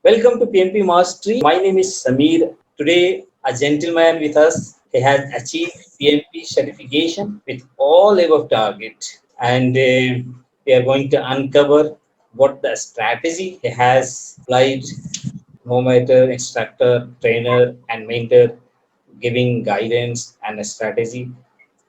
Welcome to PMP Mastery. My name is Samir. Today, a gentleman with us. He has achieved PMP certification with all above target, and we are going to uncover what the strategy he has applied. No matter instructor, trainer, and mentor, giving guidance and a strategy.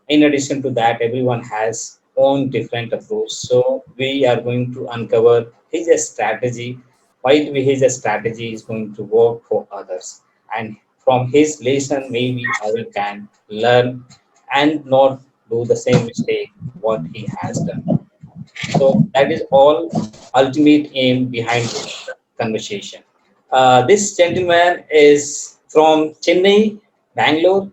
In addition to that, everyone has own different approach. So we are going to uncover his strategy, why his strategy is going to work for others. And from his lesson, maybe others can learn and not do the same mistake what he has done. So that is all ultimate aim behind this conversation. This gentleman is from Chennai, Bangalore.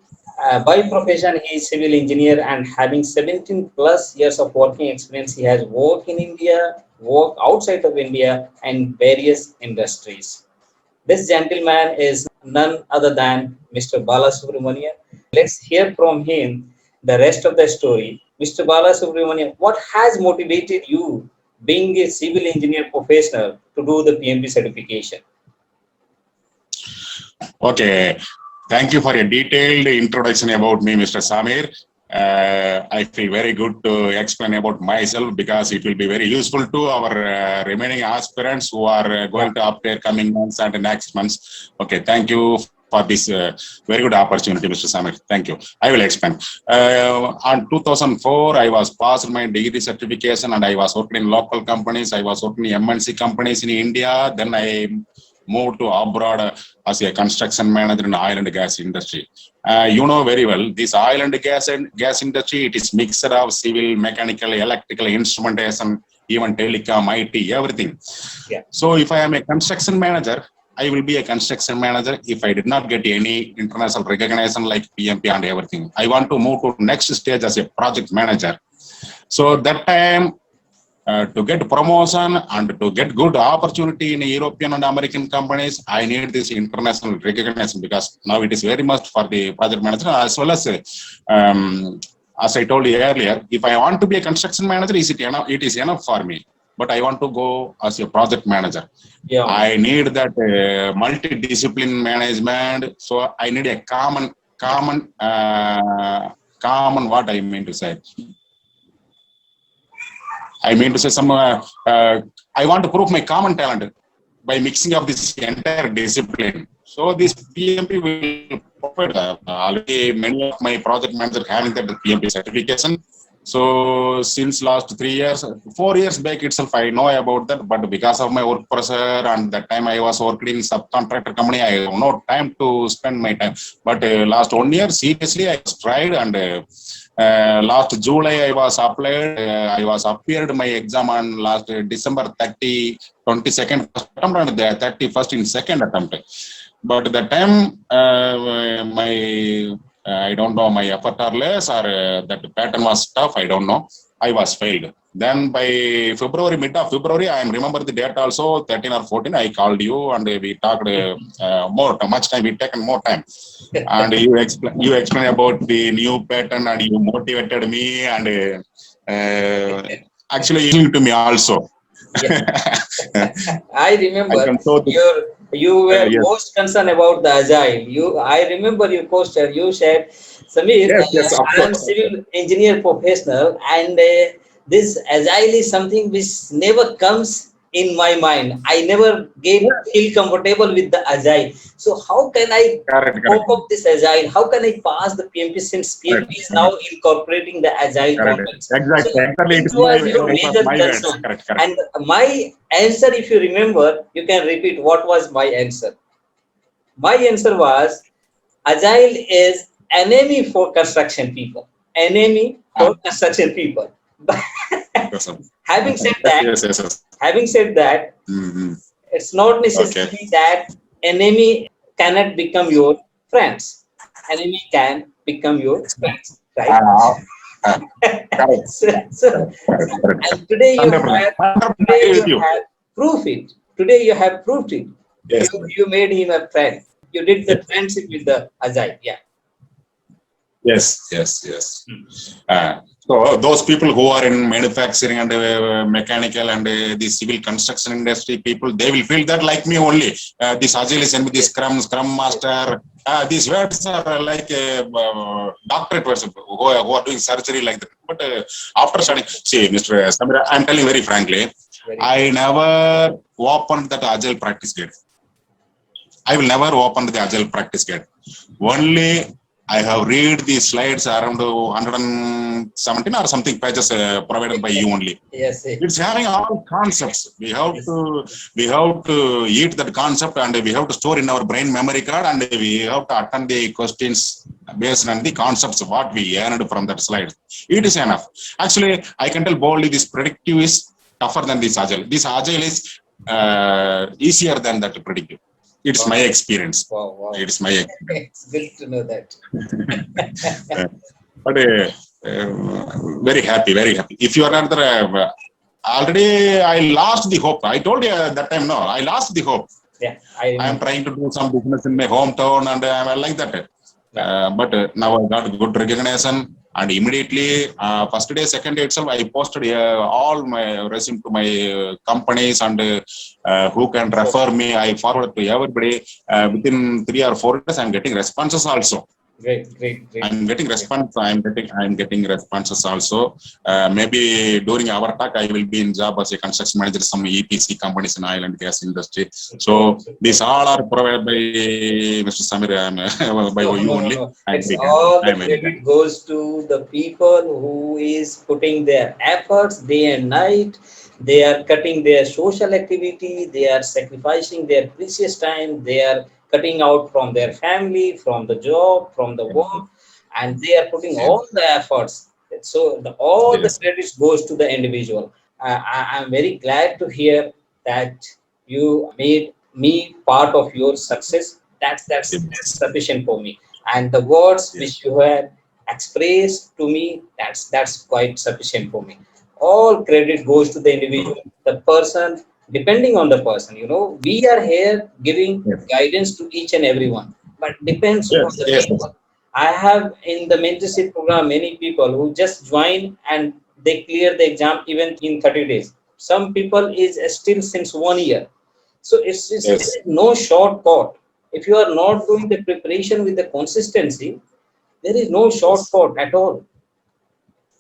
By profession, he is civil engineer and having 17 plus years of working experience. He has worked in India, worked outside of India, and various industries. This gentleman is none other than Mr. Bala Subramanian. Let's hear from him the rest of the story. Mr. Bala Subramanian, what has motivated you, being a civil engineer professional, to do the PMP certification? Okay, thank you for a detailed introduction about me, Mr. Samir. I feel very good to explain about myself because it will be very useful to our remaining aspirants who are going to appear coming months and next months. Okay, thank you for this very good opportunity, Mr. Samir. Thank you. I will explain. On 2004, I was passed my degree certification and I was working in local companies. I was working in MNC companies in India. Then I moved to abroad as a construction manager in oil and gas industry. You know very well, this oil and gas industry, it is mixture of civil, mechanical, electrical, instrumentation, even telecom, IT, everything. Yeah. So if I am a construction manager, I will be a construction manager if I did not get any international recognition like PMP and everything. I want to move to next stage as a project manager. So that time, to get promotion and to get good opportunity in European and American companies, I need this international recognition because now it is very much for the project manager as well as I told you earlier, if I want to be a construction manager, is it enough? It is enough for me. But I want to go as a project manager. Yeah. I need that multidiscipline management. So I need a common what I mean to say. I mean to say I want to prove my common talent by mixing of this entire discipline. So this PMP will provide already many of my project managers having that PMP certification. So since last 3 years, 4 years back itself, I know about that. But because of my work pressure and that time I was working in subcontractor company, I have no time to spend my time. But last 1 year, seriously, I tried and last July I was applied. I was appeared my exam on last December 22nd attempt and the 31st in second attempt. But the time I don't know, my effort or less or that pattern was tough. I don't know. I was failed. Then by February, mid of February, I remember the date also 13 or 14. I called you and we talked much time. We taken more time, and you explain about the new pattern and you motivated me and actually you to me also. Yeah. I remember you were yes. most concerned about the agile. I remember your poster. You said, Samir, Yes, of I am course. civil engineer professional, and this agile is something which never comes in my mind. I never feel comfortable with the agile. So how can I Correct. cope up this agile? How can I pass the PMP since PMP is now incorporating the agile models? So Exactly. it was your major My words. concern. Correct. And my answer, if you remember, you can repeat what was my answer. My answer was agile is enemy for construction people. Enemy for construction people. But having said that, Yes. Mm-hmm. it's not Okay. necessary that enemy cannot become your friends. Enemy can become your friends, right? Correct. And today you 100% agree with you. have proved it. Today you have proved it. Yes. You made him a friend. You did the friendship with the agile. Yeah. Yes. So those people who are in manufacturing and mechanical and the civil construction industry people, they will feel that like me only. This Agilism, this Scrum Master, these words are like doctorate words who are doing surgery like that. But after studying, see, Mr. Samira, I'm telling very frankly, I never opened that Agile practice guide. I will never open the Agile practice guide. Only I have read the slides around 117 or something pages provided by you only. Yes. It's having all concepts. We have to eat that concept and we have to store in our brain memory card and we have to attend the questions based on the concepts of what we learned from that slide. It is enough. Actually, I can tell boldly this predictive is tougher than this Agile. This Agile is easier than that predictive. It's my experience. Wow. It's my experience. It's good to know that. But very happy. If you are not there, already I lost the hope. I told you that time, no, I lost the hope. Yeah, I am trying to do some business in my hometown and I'm like that. But now I got good recognition and immediately first day, second day itself, I posted all my resume to my companies and who can refer me. I forward to everybody. Within 3 or 4 days, I'm getting responses also. Great. I'm getting response. I'm getting responses also. Maybe during our talk, I will be in job as a construction manager, some EPC companies in oil and gas industry. So these all are provided by Mr. Samir, by you only. It's all the credit goes to the people who is putting their efforts day and night. They are cutting their social activity. They are sacrificing their precious time. They are cutting out from their family, from the job, from the work, and they are putting all the efforts. So all the credits goes to the individual. I'm very glad to hear that you made me part of your success. That's sufficient for me. And the words which you had expressed to me, that's quite sufficient for me. All credit goes to the individual, the person. Depending on the person, we are here giving guidance to each and everyone, but depends on the people. I have in the mentorship program many people who just join and they clear the exam even in 30 days. Some people is still since 1 year. So it's no shortcut. If you are not doing the preparation with the consistency, there is no shortcut at all.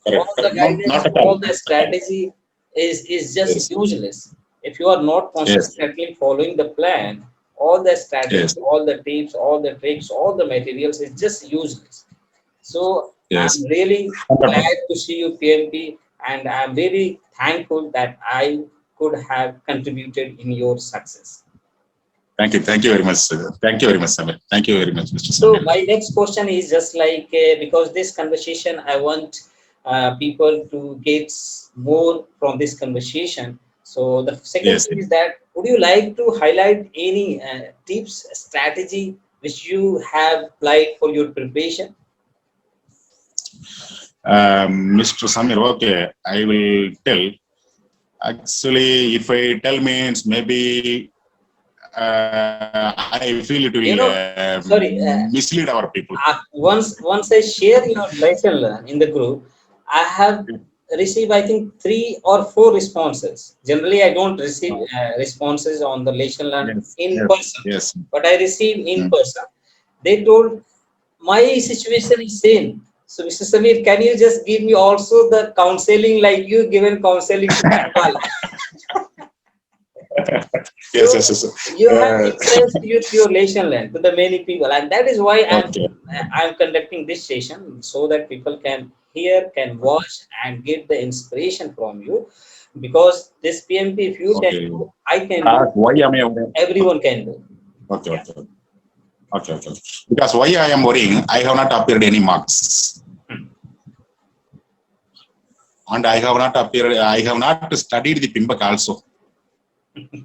All the guidance, all the strategy is just useless. If you are not consistently following the plan, all the strategies, all the tips, all the tricks, all the materials is just useless. So I'm really glad to see you, PMP, and I'm very thankful that I could have contributed in your success. Thank you very much, sir. Thank you very much, Samir. Thank you very much, Mr. Samir. So my next question is just like because this conversation, I want people to get more from this conversation. So the second thing is that would you like to highlight any tips, strategy which you have applied for your preparation? Mr. Samir, okay, I will tell. Actually, if I tell means maybe I feel it will mislead our people. Once I share your lesson learn in the group, I have received I think 3 or 4 responses. Generally, I don't receive responses on the lesson learn in person, but I receive in person. They told my situation is same. So, Mr. Samir, can you just give me also the counseling like you given counseling to people? Yes. You have expressed your lesson learned to the many people, and that is why I'm conducting this session so that people can hear, can watch, and get the inspiration from you. Because this PMP, if you can do, I can do. Why am I? Everyone can do. Okay. Because why I am worrying, I have not appeared any marks. And I have not studied the PMBOK also.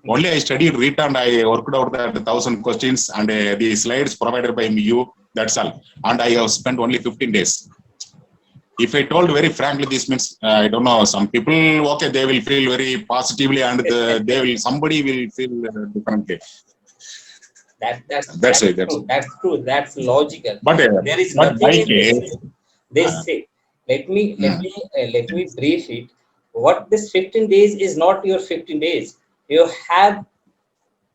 Only I studied REIT and I worked out the 1,000 questions and the slides provided by you. That's all. And I have spent only 15 days. If I told very frankly, this means, I don't know, some people, okay, they will feel very positively and somebody will feel differently. That's it. That's true. That's true. That's logical. but There is but nothing my in this. case. They Uh, say, mm, let me brief it. What this 15 days is not your 15 days. You have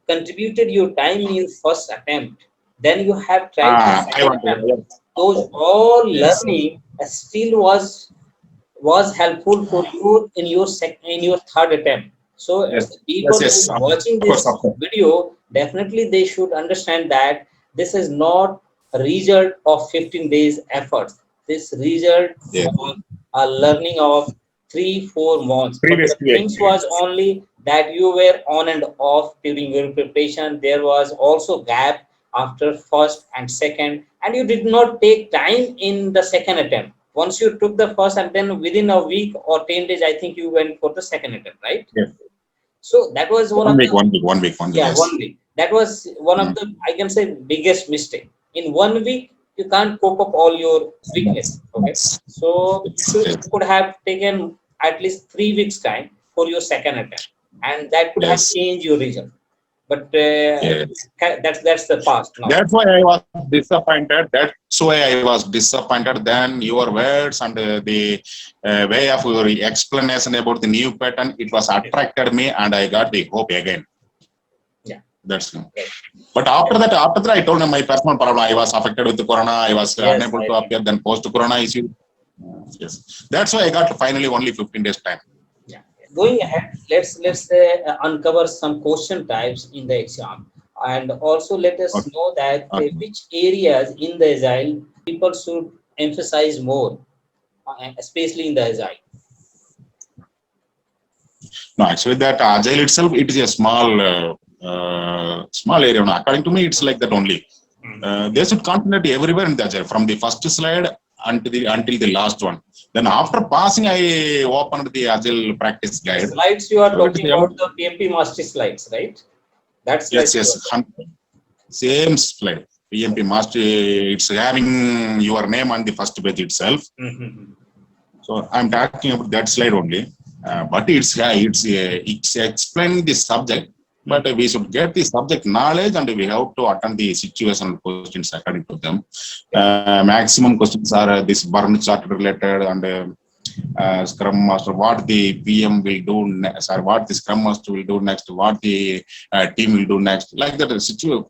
contributed your time in first attempt. Then you have tried the I second want to. attempt. Yes. Those all Yes. learning still was helpful for you in your in your third attempt. So Yes. the Yes. people who Yes. is watching Of course. this Of course. video, definitely they should understand that this is not a result of 15 days efforts. This result Yes. of a learning of 3 4 months. But the Previously things was experience. only that you were on and off during your preparation. There was also gap after first and second, and you did not take time in the second attempt. Once you took the first, and then within a week or 10 days, I think you went for the second attempt, right? Yes. So that was one One of week. the, 1 week. 1 week. 1 week. yeah, Yes. 1 week. That was one of Mm, the, I can say, biggest mistake. In 1 week, you can't cope up all your weakness. Okay. So you yes. could have taken at least 3 weeks time for your second attempt, and that could have Yes. changed your result. But Yes. that's the past now. That's why I was disappointed. That's why I was disappointed. Then your words and the way of your explanation about the new pattern, it was attracted me, and I got the hope again. Yeah. That's no. Right. But after that, I told him my personal problem. I was affected with the corona. I was Yes, unable I to think. appear. Then post-corona issue. Yes, that's why I got finally only 15 days time. Yeah. Going ahead, let's uncover some question types in the exam, and also let us Okay. know that Okay. which areas in the agile people should emphasize more, especially in the agile. No, actually, that agile itself, it is a small area. No, according to me, it's like that only. They should concentrate everywhere in the agile, from the first slide until the last one. Then after passing, I opened the agile practice The guide. slides you are So it's talking about, the PMP mastery slides, right? That yes, slides you yes, are talking. same slide. PMP master, it's having your name on the first page itself. Mhm. So I'm talking about that slide only. But it's explaining the subject. But we should get the subject knowledge, and we have to attend the situational questions according to them. Maximum questions are this burn chart related, and Scrum Master, what the PM will do next, or what the Scrum Master will do next, what the team will do next. Like that,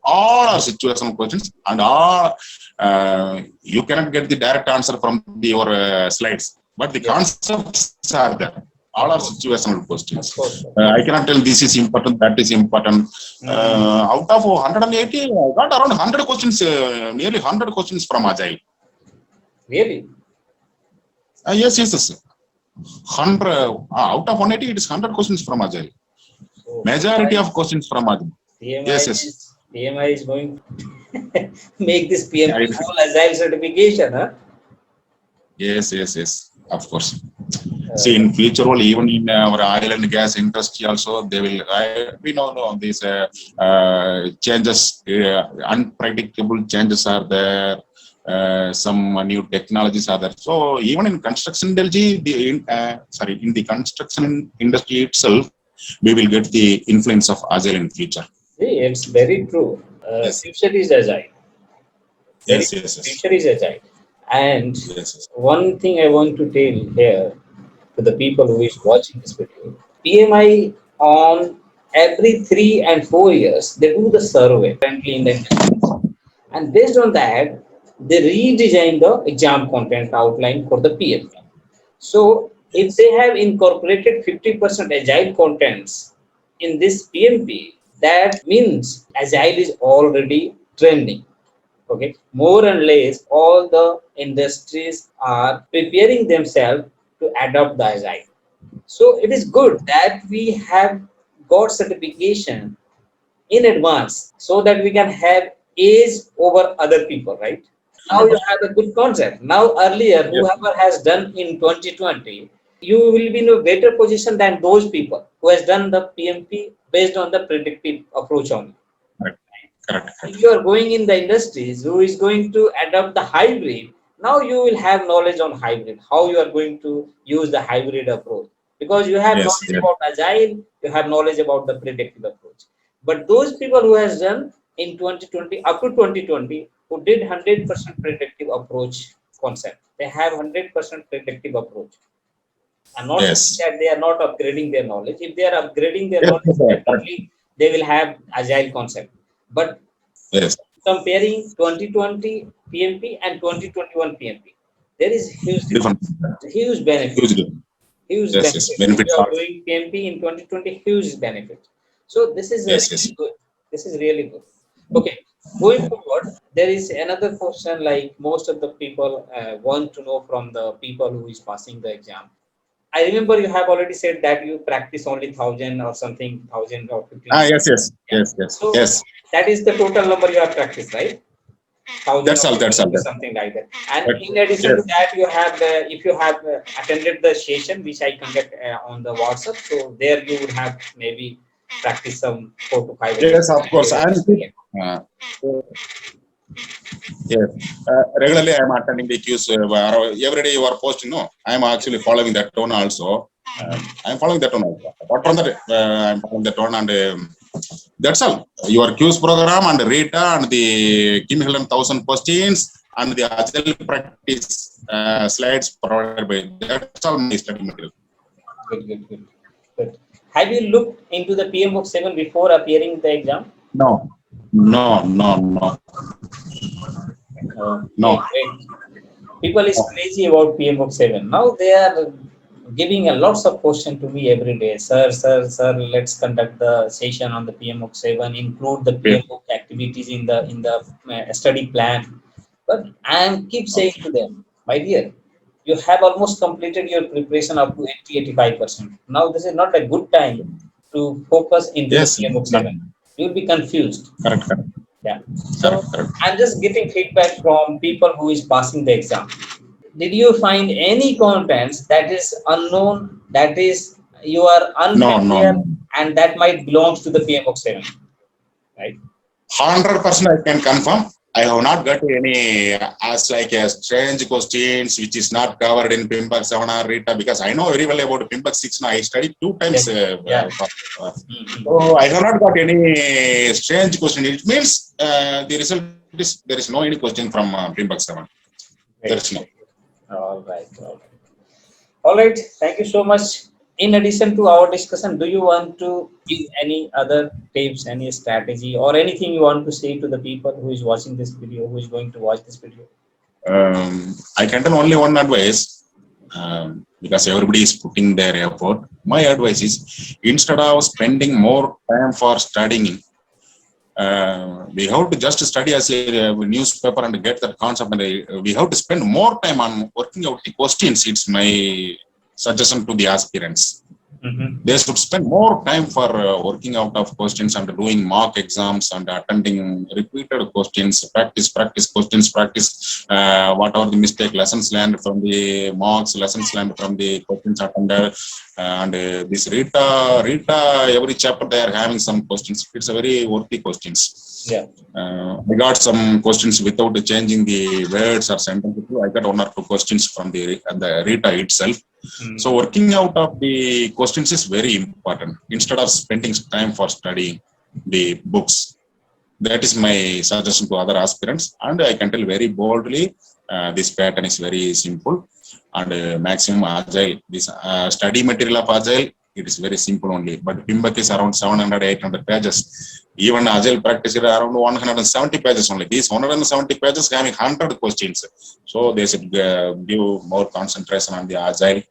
all are situational questions, and all you cannot get the direct answer from your slides, but the Yes, concepts are there. All of are course, situational of questions. course, of I course. cannot tell this is important, that is important. Mhm. Out of 180, I got around 100 questions, nearly 100 questions from Agile. Really? Yes, yes, yes. 100 out of 180, it is 100 questions from Agile. So Majority of questions from Agile. PMI Yes, yes. is PMI is going to make this Yeah, PMP full agile certification, huh? yes, yes, yes. Of course. See, Uh, in future, well, even in our oil and gas industry, also they will. We know these changes, unpredictable changes are there. Some new technologies are there. So even in construction industry, in the construction industry itself, we will get the influence of Agile in future. See, it's very true. Yes, Future is agile. Very yes, true. yes, yes, Future is agile. And yes, yes. one thing I want to tell here to the people who is watching this video, PMI on every 3 and 4 years they do the survey currently in the industry, and based on that they redesign the exam content outline for the PMP. So if they have incorporated 50% agile contents in this PMP, that means agile is already trending. Okay, more and less all the industries are preparing themselves to adopt the agile. So it is good that we have got certification in advance so that we can have edge over other people, right? Now you 100%. have a good concept. Now earlier, Yes, whoever has done in 2020, you will be in a better position than those people who has done the PMP based on the predictive approach only. correct, correct, If correct. you are going in the industries who is going to adopt the hybrid, now you will have knowledge on hybrid, how you are going to use the hybrid approach. Because you have Yes, knowledge yes, about agile, you have knowledge about the predictive approach. But those people who has done in 2020 up to 2020 who did 100% predictive approach concept. They have 100% predictive approach. I'm not saying Yes. that they are not upgrading their knowledge. If they are upgrading their Yes, knowledge, sir. Correct. definitely they will have agile concept. But Yes. comparing 2020 PMP and 2021 PMP, there is huge Different. difference, huge benefit, Huge difference. huge Yes, yes. benefit. If you Benefits are are. doing PMP in 2020, huge benefit. So this is Yes, yes. really good. This is really good. Okay, going forward, there is another question like most of the people want to know from the people who is passing the exam. I remember you have already said that you practice only 1,000 or something, 1,000 or 15. Yes, yes, Yeah. yes, yes, So yes. that is the total number you have practiced, right? 1,000 That's or all. That's all. 15 or something like that. And But, in addition to yes. that, you have, if you have attended the session which I conduct on the WhatsApp, so there you would have maybe practice some 4 to 5 Yes, of course. exercises. Uh, yes. Regularly, I am attending the queues. Every day you are posting. No, I am actually following that tone also. I am following that tone also. Apart from that, I am following that tone, and that's all. Your queues program and Rita and the Kim Hillen 1,000 questions and the Agile practice slides provided by. That's all my study material. Good, good, good, good. Have you looked into the PM Book 7 before appearing the exam? No, no, no, no, Great, no. great. People is crazy about PM Book 7. Now they are giving a lots of question to me every day. Sir, let's conduct the session on the PM Book 7, include the Yeah. PM Book activities in the study plan. But I am keep saying to them, my dear, you have almost completed your preparation up to 80-85%. Now this is not a good time to focus into the Yes, PM Book 7. You'll be confused. correct, correct, Yeah. So correct, correct. I'm just getting feedback from people who is passing the exam. Did you find any contents that is unknown, that is you are No, no, unfamiliar, no. and that might belongs to the PM Book 7, right? 100% I can confirm. I have not got any as like a strange questions which is not covered in PIMPAC 7 or Rita because I know very well about PIMPAC 6 now. I studied 2 times. Yes. Yeah. So I have not got any strange question. It means the result is there is no any question from PIMPAC 7. There is no. All right. All right. All right. Thank you so much. In addition to our discussion, do you want to give any other tips, any strategy, or anything you want to say to the people who is watching this video, who is going to watch this video? I can tell only one advice because everybody is putting their effort. My advice is instead of spending more time for studying, we have to just study as a newspaper and get that concept, and we have to spend more time on working out the questions. It's my suggestion to the aspirants. They should spend more time for working out of questions and doing mock exams and attending repeated questions, practice questions, practice whatever the mistake, lessons learned from the mocks, lessons learned from the questions attended. And this Rita, every chapter they are having some questions. It's a very worthy questions. Yeah. I got some questions without changing the words or sentences. I got 1 or 2 questions from the Rita itself. So working out of the questions is very important instead of spending time for studying the books. That is my suggestion to other aspirants, and I can tell very boldly this pattern is very simple and maximum agile. This study material of agile, it is very simple only, but PIMPAC is around 700-800 pages. Even agile practice is around 170 pages only. These 170 pages having 100 questions, so they should give more concentration on the agile.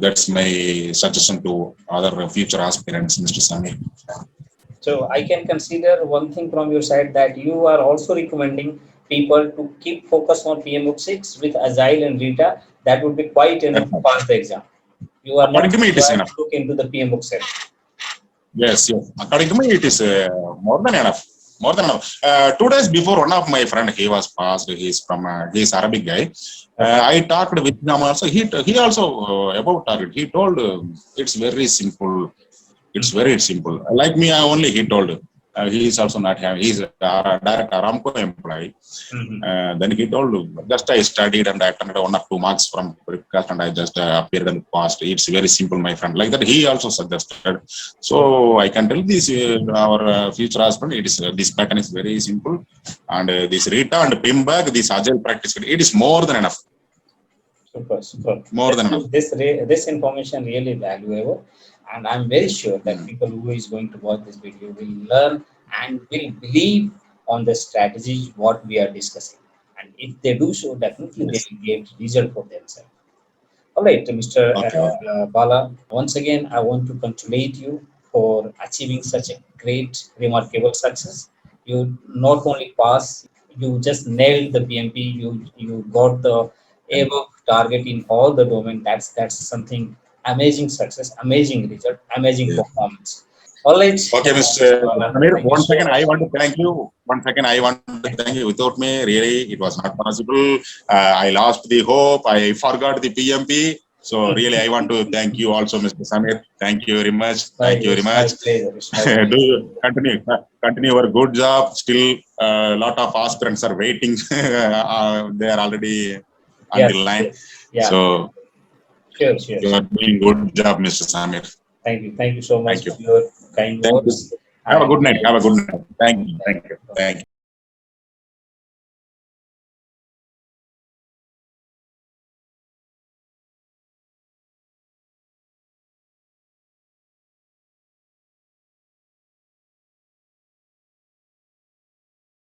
That's my suggestion to other future aspirants, Mr. Samir. So I can consider one thing from your side that you are also recommending people to keep focus on PM Book 6 with Agile and Rita. That would be quite enough to pass the exam. You are not According to me, it is required enough. to look into the PM Book 7. Yes, yes. According to me, it is more than enough. More than enough. 2 days before, one of my friend, he was passed. He's from he's Arabic guy. I talked with him also. He also about target. He told it's very simple. It's very simple. Like me, only he told. he is also not having, he's a direct Aramco employee. Then he told, just I studied and I attended 1 or 2 marks from Pripcast and I just appeared and passed. It's very simple, my friend. Like that, he also suggested. So I can tell this, our future husband, it is this pattern is very simple. And this Rita and Pimbag, this agile practice, it is more than enough. Super. More than enough. This information really valuable, and I'm very sure that people who is going to watch this video will learn and will believe on the strategies what we are discussing. And if they do so, definitely they will get result for themselves. All right, Mr. Bala, once again, I want to congratulate you for achieving such a great, remarkable success. You not only pass, you just nailed the PMP. You got the above target in all the domain. That's something amazing success, amazing result, amazing performance. All right. Okay, Mr. Samir, one second, I want to thank you. One second, I want to thank you. Without me, really, it was not possible. I lost the hope. I forgot the PMP. So really, I want to thank you also, Mr. Samir. Thank you very much. Thank you very much. Do continue your good job. Still, a lot of aspirants are waiting. They are already on the line. Yeah. So, sure. You are doing good job, Mr. Samir. Thank you so much for your kind words. Have a good night. Thank you.